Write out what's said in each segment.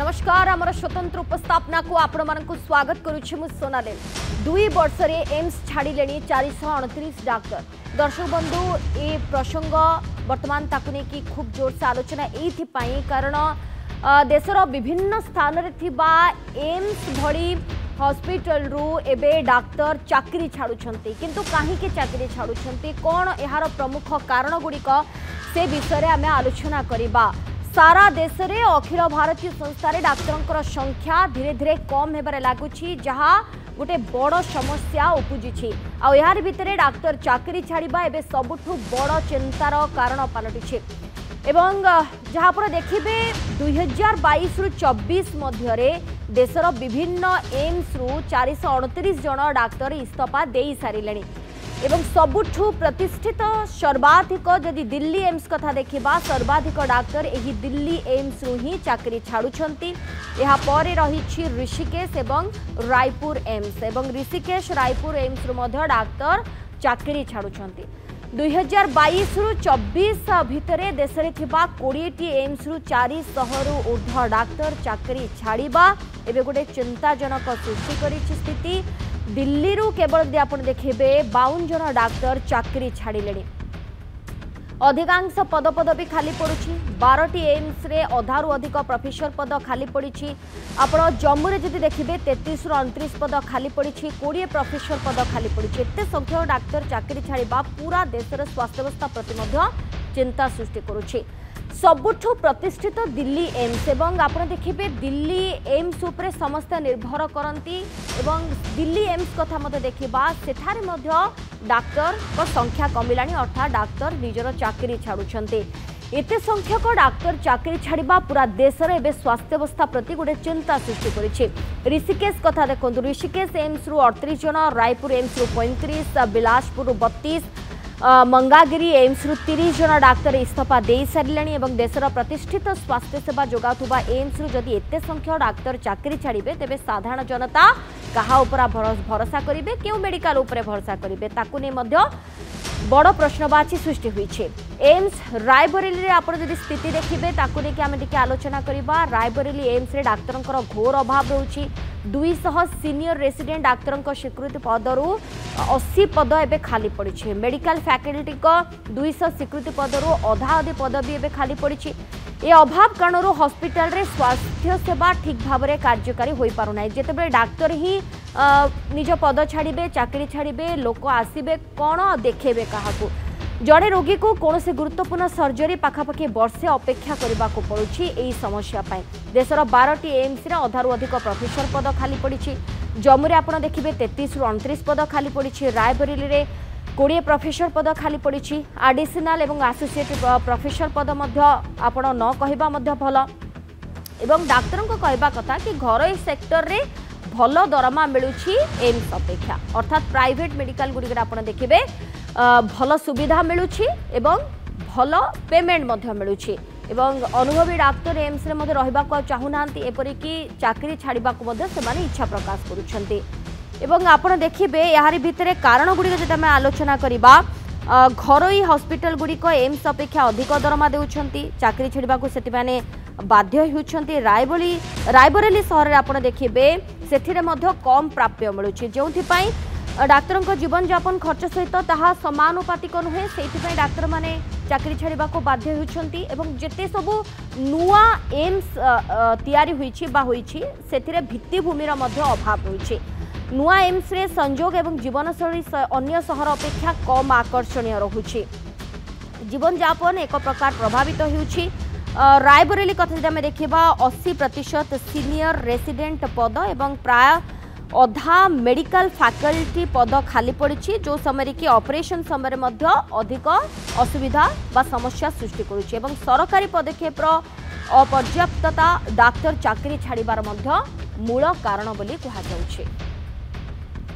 नमस्कार आमर स्वतंत्र उपस्थापना को आपण मानक स्वागत करुछि मु सोनाले 2 वर्ष रे एम्स छाड़िले 429 डाक्टर दर्शक बंधु ए प्रसंग वर्तमान ताकु ने की खूब जोर से आलोचना एथि पई कारण देशर विभिन्न स्थान रे थिबा एम्स भड़ी हॉस्पिटल रु एबे डाक्टर चाकरी छाड़ुछंती किंतु काहे के चाकरी छाड़ुछंती कोन एहार प्रमुख कारण गुडी को से विषय रे आमे आलोचना करिबा। सारा देश रे अखिल भारतीय संस्था रे डाक्तरंकर संख्या धीरे धीरे कम हेबारे लागुछि जहा गोटे बड़ समस्या उपुजिछि आ यार भितरे डाक्तर चाकरी छाड़िबा एबे सबुठु बड़ चिंतार कारण पलटिछि एवं जहाँ पर देखिबे 2022 रु 24 मध्य रे देशर विभिन्न एम्स रु 429 जन डाक्तर इस्तीफा देई सारिलेनी एवं सबुठु प्रतिष्ठित सर्वाधिक जदि दिल्ली एम्स कथा देखिबा सर्वाधिक डाक्तर एही दिल्ली एम्स रु ही चाकरी छाड़ुछंती। एहा परे रहिछि ऋषिकेश एवं रायपुर एम्स एवं ऋषिकेश रायपुर एम्स रु मध्य डाक्तर चाकरी छाड़ुछंती। 2022 रु 24 भितरे देश रे थिबा 20 एम्स रु 400 रु ऊर्ध्व डाक्तर चाकरी छाड़िबा एबे गोटे चिंताजनक सृष्टि करिछि स्थिति। दिल्ली रु केवल यदि आपण देखिबे 52 जन डाक्तर चाकरी छाड़िलेनी अधिकांश पदपदवी खाली पड़ुछि 12टी एम्स रे अधारु अधिक प्रोफेसर पद खाली पड़ी। आपण जम्मू रे जदि देखिबे 33 रु 29 पद खाली पड़ी 20 प्रोफेसर पद खाली पड़ी। एते संख्यक डाक्तर चाकरी छाड़िबा पूरा देशर स्वास्थ्य व्यवस्था प्रति मध्य चिंता सृष्टि करुछि। सबुठु प्रतिष्ठित दिल्ली एम्स एवं आपण देखिबे दिल्ली एम्स उपरे समस्त निर्भर करती एवं दिल्ली एम्स कथा मते देखिबा सेठारे मध्य डाक्तर को संख्या कमिलानी अर्थात डाक्तर निजर चाकरी छाड़ुछंते। एते संख्यक डाक्तर चाकरी छाड़िबा पूरा देश रे एबे स्वास्थ्य व्यवस्था प्रति गोटे चिंता सृष्टि करिछि। ऋषिकेश कथा देखंतु ऋषिकेश एम्स रु 38 जन रायपुर एम्स रु 35 बिलासपुर रु 32 मंगागिरी एम्स रु 30 जन डाक्तर इस्तीफा दे सारिलेनी एवं देशर प्रतिष्ठित स्वास्थ्य सेवा जोगाउथुबा एम्स रु जदि एते संख्या डाक्तर चाकरी छाड़िबे तेबे साधारण जनता कहा उपरा भरोसा करिवे केउ मेडिकल उपरे भरोसा करिवे ताकु नै मध्य बड़ प्रश्नवाची सृष्टि होइछे। एम्स रायबरेली रे आपण जदि स्थिति देखिबे ताकु नै कि आमे टिके आलोचना करिबा। रायबरेली एम्स रे डाक्तरंकर घोर अभाव रहउछि 200 सीनियर रेसिडेंट डाक्तरंकर स्वीकृति पदरु 80 पद एबे खाली पड़ी। मेडिकल फैकल्टी को 200 स्वीकृति पदरु अधा अधि पदवी एबे खाली पड़ी। ए अभाव कारण हॉस्पिटल रे स्वास्थ्य सेवा ठीक भाव में कार्यकारी हो पारना जिते डाक्तर ही निज पद छाड़े चाकरी छाड़े लोक आसबे कौन देखेबे क्या जड़े रोगी को कौन से गुरुत्वपूर्ण सर्जरी पाखापाखि वर्षे अपेक्षा करने को पड़ुछि। एही समस्या पाई देशर 12टी एम्स रे अधारु अधिक प्रोफेसर पद खाली पड़ी। जम्मू रे आपण देखिबे 33 रु 29 पद खाली पड़ी। रायबरेली रे 20 प्रोफेसर पद खाली पड़ी। एडिशनल एवं एसोसिएट प्रोफेसर पद मध्य आपण न कहबा मध्य भल एवं डाक्टर को कहबा कथा कि घरोई सेक्टर रे भल दरमा मिलुछि एम्स अपेक्षा अर्थात प्राइवेट मेडिकल गुडी आपण देखिबे भल सुविधा मिलुछि एवं भल पेमेंट मध्य मिलुछि एवं अनुभवी डाक्तर एम्स रे मध्य रहबा को चाहुनांती एपरि कि चाकरी छाड़िबा को मध्य सेमाने इच्छा प्रकाश करूछंती एवं आपण देखिबे यारि भितरे कारण गुडी जदि हम आलोचना करिबा घरोई हॉस्पिटल गुडी को एम्स अपेक्षा अधिक दरमा देउछंती चाकरी छाड़िबा को सेति माने बाध्य होउछंती। रायबरेली शहर रे आपण देखिबे सेथिरे मध्य कम प्राप्य मिलुछि जोंथि पई डाक्तर जीवन यापन खर्च सहित ताहा समानुपातिक नुहे से डाक्तर माने चाकरी छाड़िबा को बाध्य होउछंती एवं जेते सबु नुआ एम्स तयारी होईछि बा होईछि सेथिरे भित्तिभूमिर मध्य अभाव होईछि। नुआ एम्स रे संजोग एवं जीवनशैली अन्य शहर अपेक्षा कम आकर्षणीय रहुछि जीवन यापन एक प्रकार प्रभावित होउछि। रायबरेली कथा जदि आमे देखिबा 80% सीनियर रेसिडेंट पद एवं प्राय अधा मेडिकल फैकल्टी पद खाली पड़ी जो समय कि ऑपरेशन समय मध्य अधिक असुविधा बा समस्या सृष्टि करुछि एवं सरकारी पदक्षेप अपर्याप्तता डाक्तर चाकरी छाड़िबार मध्य मूल कारण बोली कहा जाउछि।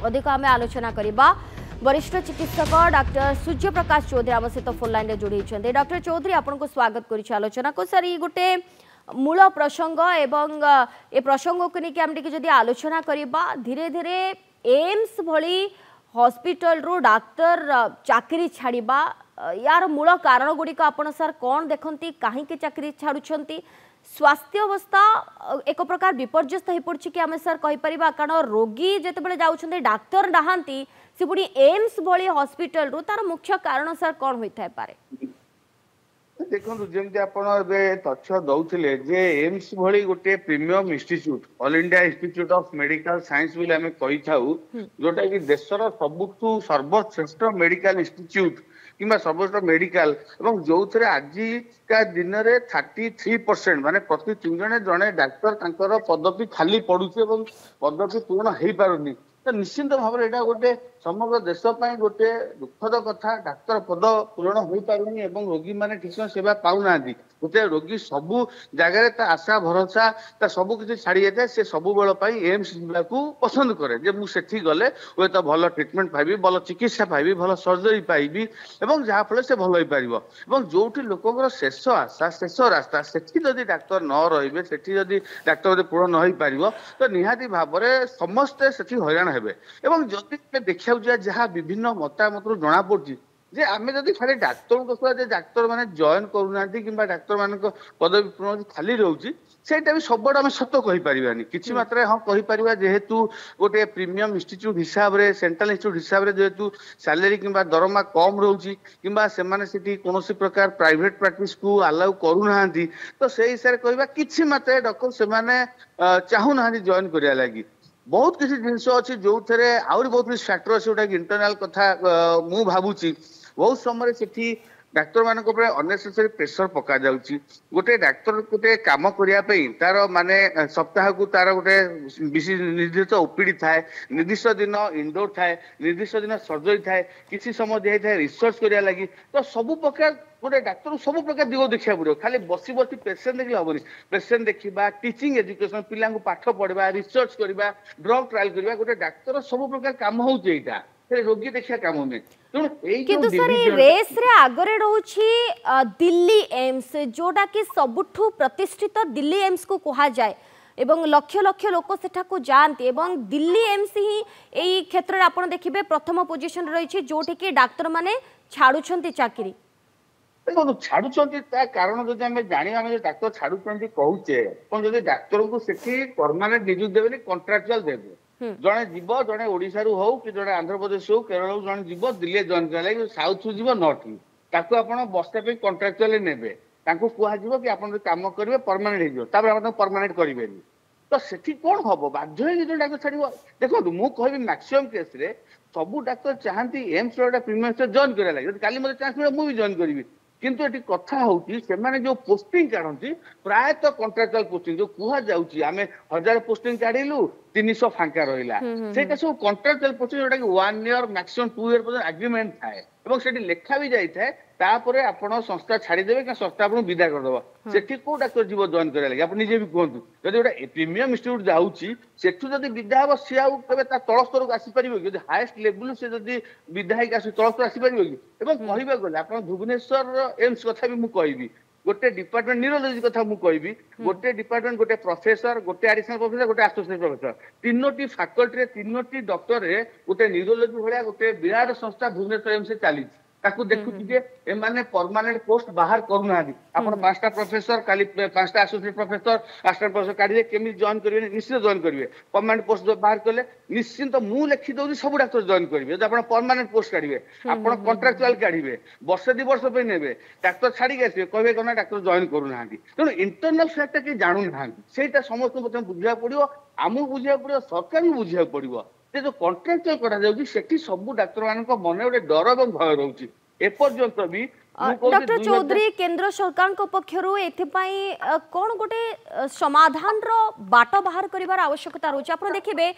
अधिक आमे आलोचना करिबा वरिष्ठ चिकित्सक डाक्टर सूर्य प्रकाश चौधरी आम सहित फोन लाइन रे जोड़ी होइछन्ते। डॉक्टर चौधरी आपन को स्वागत करिछि आलोचना को। सर ये गोटे मूल प्रसंग एवं ए प्रसंग को लेकिन आम जदि आलोचना करिबा धीरे धीरे एम्स भली हॉस्पिटल रो डाक्तर चाकरी छाड़िबा यार मूल कारण गुड़िक आपण सर कौन देखती कहीं चाकरी छाड़ुछंती स्वास्थ्य अवस्था एक प्रकार विपर्यस्त हो पड़ी कि आम सर कहीपर कारण रोगी जिते जाऊँ डाक्तर नहांती से पुणी एम्स भली हॉस्पिटल रु तार मुख्य कारण सर कौन होता पारे देखो जमी आप तथ्य दौले जे एम्स भली गोटे premium institute all India institute of medical science बोली आम कही जोटा कि देशर सबुठू सर्वश्रेष्ठ मेडिकल इंस्टीट्यूट किंबा सर्वश्रेष्ठ मेडिकल जो थे आजिका दिन में 33% माने प्रति 3 जने जड़े डाक्तर पदवी खाली पड़ुचे पदवी पूर्ण हो पारुनी तो निश्चिंत भाव में गोटे समग्र देश गोटे दुखद कथा डाक्तर पद पूरण हो पारुनी रोगी मैंने ठीक समय सेवा पाऊना गोटे रोगी सबू जगह आशा भरोसा सब किसी छाड़ी जाए से सब बेल एम्स को पसंद करे जे मुझे गले हुए तो भल ट्रिटमेंट पाइबी भल चिकित्सा पाइबी भल सर्जरी पाइबी जहाँफल से भल हो पार जो लोक शेष आशा शेष रास्ता से डाक्तर न रे से डाक्तर पूर्ण न हो पार तो निहाती भाव में समस्ते से हईराण हेबे जदि देखा जहाँ विभिन्न मतामत जना पड़ी जे आमे जदि खाली डाक्तर को डाक्तर माने जॉइन करूना कि डाक्तर मान पदवी पूर्ण खाली रोचे सेटा भी सब आम सत कही पारानी किसी मात्रा हाँ कही पार जेहेतु गोटे प्रीमियम इंस्टीट्यूट हिसाब से सेंट्रल इंस्टीट्यूट हिसाब से जेहेतु सैलरी कि दरमा कम रोचे कि कौन प्रकार प्राइवेट प्रैक्टिस को अलाउ करूना तो से हिसाब से कह कि मात्रा डॉक्टर से चाहूना जॉइन करा लगी बहुत किसी जिनस अच्छी जो थे आहरी बहुत किसी फैक्टर अच्छे जोटा कि इंटरनाल कथा मु भावुची बहुत समय से डाक्तर मान अनेसेसरी प्रेसर पका जाउची गोटे डाक्तर गोटे काम करने तार माने सप्ताह को तार गोटे निर्दिष्ट ओपीडी थाए निर्दिष्ट दिन इंडोर थाए निर्दिष्ट दिन सर्जरी थाए किसी समय दिखाई थाए रिसर्च करने लगी तो सब प्रकार गोटे डाक्तर सब प्रकार दिग देखा पड़ो खाली बसी बसी पेसेंट देखिए हेनी पेसेंट देखा टीचिंग एजुकेशन पिला पाठ पढ़ा रिसर्च करवा ड्रग ट्रायल करवा गोटे डाक्तर सब प्रकार काम होउची एटा रोगी देखा काम में किंतु सर रेस रे आगरे रहउछि दिल्ली एम्स जोटा कि सबुठु प्रतिष्ठित दिल्ली एम्स को कहा जाए एवं लक्ष लक्ष लोक सेठा को जानते एवं दिल्ली एम्स ही एई क्षेत्र रे आपण देखिबे प्रथम पोजीशन रही जोठी कि डाक्तर माने छाड़ुछंती चाकरी देखो छाड़ुछंती ता कारण जदि हमें जानि हमें डाक्तर छाड़ुछंती कहूचे पण जदि डाक्तर को सेठी परमानेंट नियुक्ति देबेनी कॉन्ट्रैक्चुअल देबे जड़े जीव जड़े ओडिशा रु हो कि जड़े आंध्र प्रदेश हो केरल हो जड़े जीव दिल्ली जॉइन कर साउथ रु जीव नॉर्थ ताको आपण बस्ता कॉन्ट्रैक्चुअली नेबे ताको कुहा जीव कि आपण काम करिवे परमानेंट हो तापर आपण परमानेंट करिवेनी तो सेठी कोन हबो बाध्य हे जे डाक्टर छाड़िबो देखो मु कहबी मैक्सिमम केस रे सब डाक्टर चाहंती एम्स रो प्रीमियम जॉइन करे लागि काली मते चांस मिले मु भी जॉइन करिवि किंतु एटी कथा होची से माने जो पोस्टिंग काढंती प्रायतः कॉन्ट्रैक्चुअल पोस्टिंग जो कुहा जाउची आमे 1000 पोस्टिंग काढिलु 300 फांका रहिला सेटा सब कॉन्ट्रैक्चुअल पोस्टिंग जोटा कि 1 ईयर मैक्सिमम 2 ईयर पर्यंत एग्रीमेंट थाए एवं सेठी लेखा भी जाई थाए तापरे आपण संस्था छाड़ी देबे कि संस्था आपण विदा कर दबो सेठी को डाक्टर जीव जॉइन करे लागि आपण निजे भी कहंतु जदि ओटा प्रीमियम इंस्टीट्यूट जाउची सेठु जदि विदा हो से आउ तबे ता तळ स्तर को आसी परिबो जदि हाईएस्ट लेवल से जदि विधायक आसी तळ स्तर आसी परिबो कि एवं कहबा गले आपण भुवनेश्वर एम्स कथा भी मु कहबी गोटे डिपार्टमेंट न्यूरोलॉजी कथा मु कहबी गोटे डिपार्टमेंट गोटे प्रोफेसर गोटे एडिशनल प्रोफेसर गोटे एसोसिएट प्रोफेसर तीनोटी फैकल्टी रे तीनोटी डॉक्टर रे गोटे न्यूरोलॉजी भलिया गोटे विराट संस्था भुवनेश्वर एम्स से चली ताकू देखुची जे एमाने परमानेंट पोस्ट बाहर करूना आपण पांचटा प्रोफेसर काली पांचटा एसोसिएट प्रोफेसर असिस्टेंट प्रोफेसर काढिए केमि जॉइन करिवे निश्चित जॉइन करिवे परमानेंट पोस्ट बाहर करले निश्चित मु लिखि दउनी सब डाक्टर जॉइन करिवे जदि आपण परमानेंट पोस्ट काढिवे आपण कॉन्ट्रैक्चुअल काढिवे वर्ष 2 वर्ष पे नेबे डाक्टर छाडी गेसे कहबे कोना डाक्टर जॉइन करू नाहांती तेणु इंटरनल फैक्ट के जानू नाहांती सेटा समस्त प्रथम बुझिया पड़ियो आमु बुझिया पड़ियो सरकार भी बुझिया पड़ियो जो कॉन्ट्रैक्चुअल करा जाउची सेठी सब डाक्टर मानक मन गोटे डर और भय रहउची एपर्यंत भी डॉक्टर चौधरी केंद्र सरकार पक्षर एथिपाई कौन गोटे समाधान रो बाट बाहर करिवार आवश्यकता रोचे आप देखिए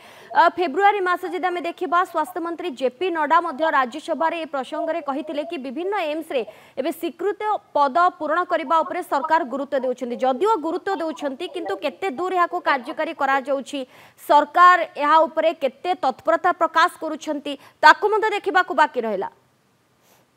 फेब्रुआरी मास जदि आम देखा स्वास्थ्य मंत्री जेपी नड्डा राज्यसभा रे प्रसंग में कही कि विभिन्न एम्स रे एबे स्वीकृत पद पूरण करने उपरे सरकार गुरुत्व देउछन्ति जदिओ गुरुत्व देउछन्ति किंतु केते दूर यहाँ को कार्यकारी करा जाउछि सरकार यहाँ उपरे केते तत्परता प्रकाश करुछन्ति ताकु मते देखिबाकू बाकी रहला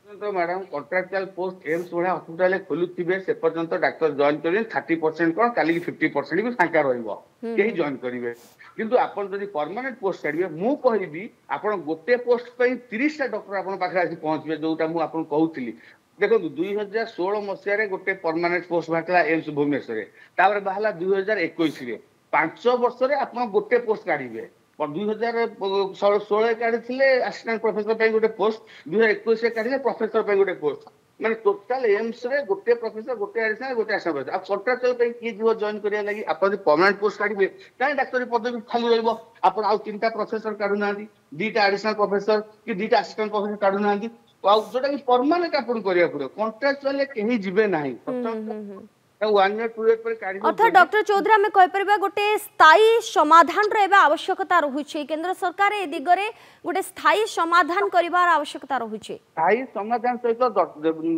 तो मैडम कॉन्ट्रैक्चुअल पोस्ट एम्स भलिया हॉस्पिटल खोलुथिबे से पर्यंत डाक्टर जॉइन करें 30% कोन काली 50% भी फांका रहइबो केही जॉइन करिवे किंतु आपण जदि परमानेंट पोस्ट काढिबे मु कहिबी आपण गोटे पोस्ट पई 30 टा डॉक्टर आपण पाखरे आसी पहुंचबे जोटा मु आपण कहउथिली देखो 2016 मसीह गोटे परमानेंट पोस्ट बाहर एम्स भुवनेश्वर बाहर 2021 5 वर्ष आप गोटे पोस्ट काढ़े 2016 काढ़ी असिस्टेंट प्रोफेसर गोटे पोस्ट 2021 काढ़े प्रोफेसर गोटे पोस्ट मैंने टोटाल एम्स रे गोटे प्रोफेसर गोटे एडिशनल गोटे असिस्टेंट प्रोफेसर आप कंट्राक्चुअल किए जीव जॉइन करिया लगी आप परमानेंट पोस्ट काढ़े कहीं डाक्तरी पदवी खाली रहिबो आप आउ 3टा प्रोफेसर काढु नांदी 2टा एडिशनल प्रोफेसर कि 2टा असिस्टेंट प्रोफेसर काढु नांदी जोटा कि परमानेंट आपन करिया पड़ो कंट्राक्चुअल कहीं जिबे नाही 1 ईयर 2 ईयर पर काढी अर्थात डॉक्टर चौधरी आम कहीपर गोटे स्थायी समाधान रे आवश्यकता रहुछि केंद्र सरकार ए दिगरे गोटे स्थायी समाधान करिवार आवश्यकता रहुछि स्थायी समाधान सहित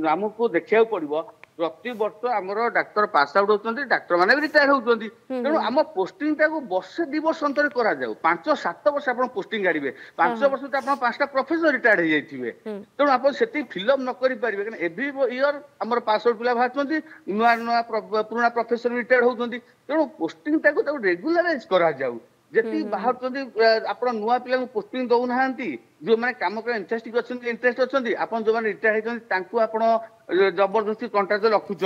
हमको देखिया पड़िबो प्रति वर्ष आमर डाक्तर पास आउट होती डाक्तर मैंने भी रिटायर होती तेणु आम पोस्टिंग टाक वर्षे 2 वर्ष अंतर करा 5-7 वर्ष आप पोस्टिंग काढ़े 5 वर्ष तो आप 5टा प्रोफेसर रिटायर हो जाइए तेणु आप से फिलअप न करेंगे कहीं एवरी इयर आम पास आउट पिला बाहर नुआ नुआ पुराना प्रोफेसर रिटायर होती तेणु पोस्टिंग टाक रेगुलाराइज करा जी बाहर आप नुआ पिला पोस्टिंग दौना जो मैंने कम कर इंटरेस्ट अच्छा आप जो मैंने रिटायर होती जबरदस्ती कंट्राक्ट रखुंट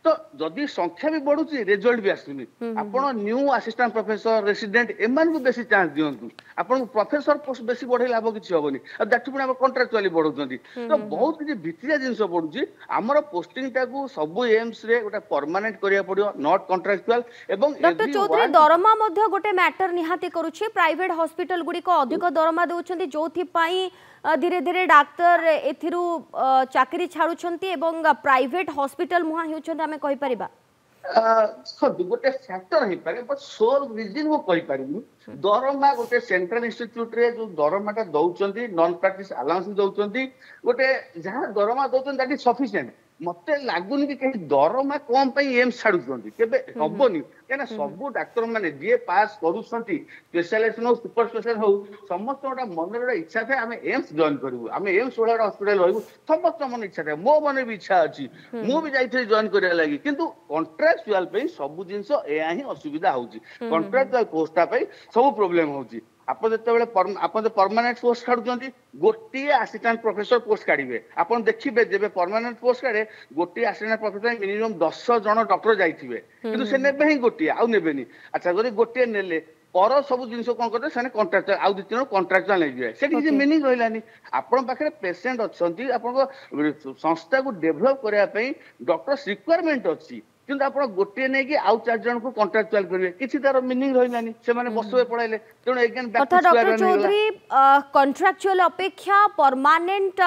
तो जदि संख्या भी बढ़ुची रिजल्ट भी आसुनी आपण न्यू असिस्टेंट प्रोफेसर रेसिडेंट एमान को बेसी चांस दियंतु आपण प्रोफेसर पोस्ट बेसी बढ़े लाभ किछि होबनी आ दैट पुनी आप कंट्राक्चुअली बढ़ौछंती तो बहुत किछि भित्रिया जिंस पडुची हमर पोस्टिंग टाकू सब एम्स रे गोटा परमानेंट करिया पड़ियो नॉट कंट्राक्चुअल एवं डॉक्टर चौधरी दरमा मध्ये गोटे मैटर निहाती करूछि प्राइवेट हॉस्पिटल गुडी को अधिक दरमा देउछंती जोथि पाई धीरे धीरे डाक्तर एथिरु चाकरी छाड़ुछंती एवं प्राइवेट हॉस्पिटल मुहा हेउछंती हमें कहि परिबा गोटे फैक्टर है पारे बट सोल रीजन वो कहि परिबी दरमा गोटे सेंट्रल इंस्टीट्यूट रे जो दरमाटा दउछंती नॉन प्रैक्टिस अलाउंस दउछंती गोटे जहां दरमा दउछंती दैट इज सफिशिएंट मते लागुनी कि कहीं दरमा कम पई एम्स छाड़ुछंती केबे हबोनी केना सब डाक्टर माने जे पास करूछंती स्पेशलिस्ट हो सुपर स्पेशलिस्ट हो समस्त गोटा मन रे इच्छा थाए आमे एम्स जॉइन करिवु आमे एम्स वाला हॉस्पिटल रहबु समस्त मन इच्छा थाए मो मन भी इच्छा अछि मु भी जाइथे जॉइन करिया लागि किंतु कॉन्ट्रैक्चुअल पे सब जिंस एया ही असुविधा होउची कॉन्ट्रैक्चुअल पोस्टा पे सब प्रॉब्लम होउची आप जो परमानेंट पोस्ट काढ़ुंट गोटे असिस्टेंट प्रोफेसर पोस्ट काढ़े आप देखिए जब परमानेंट पोस्ट काढ़े गोटे असिस्टेंट प्रोफेसर मिनिमम 10 जन डॉक्टर जाइए कि से ने ही गोटे आउ ने अच्छा जब गोटे ने पर सब जिन कौन करते हैं कंट्राक्चुअल आउ 2-3 कंट्राक्चुअल नहीं से किसी मीनिंग रही आपण पाखे पेसेंट अच्छा आप संस्था को डेभलप करने डॉक्टर रिक्वायरमेंट अच्छी किंतु आप गोटे नहीं कि आउ 4 जन को कंट्राक्चुअल करेंगे किसी तार मीनिंग रही से बसवे पड़ाइले तेणु again back doctor Chaudhary contractual अपेक्षा परमानेंट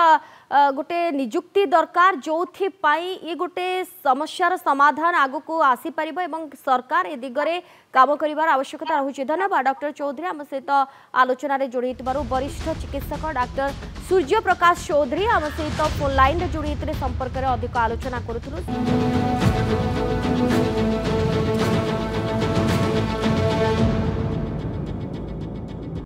गोटे नियुक्ति दरकार जो ये गोटे समस्यार समाधान आगो को आसी परिबो एवं सरकार ए दिगरे काम करिवार आवश्यकता रहुछि धन्यवाद डॉक्टर चौधरी आम सहित आलोचना रे जोड़ी वरिष्ठ चिकित्सक डॉक्टर सूर्य प्रकाश चौधरी आम सहित फोन लाइन रे जोड़ी संपर्क में अधिक आलोचना करूथुलु।